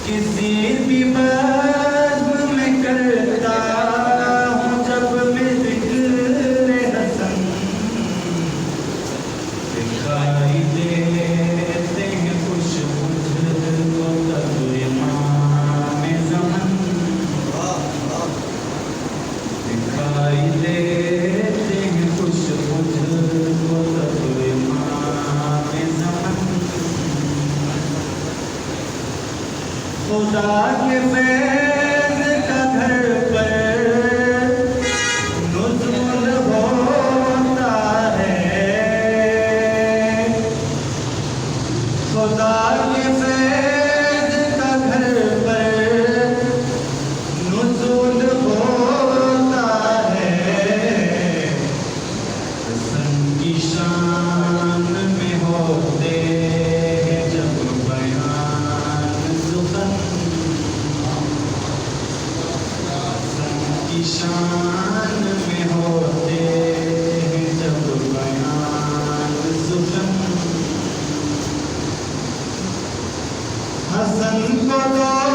کسی بھی بزم میں کرتا ہوں جب میں ذکر حسن، دکھائی دیتے ہیں کچھ مجھ کو تب امام زمن، دکھائی دیتے ہیں کچھ مجھ کو تب امام زمن، خدا کے فیض کا گھر پر نزول ہوتا ہے، خدا کے فیض کا گھر پر نزول ہوتا ہے، حسن کی شان میں ہوتے ہیں جب بیان سخن، کی شان میں ہوتے ہیں جب بیان سخن، حسن کو دو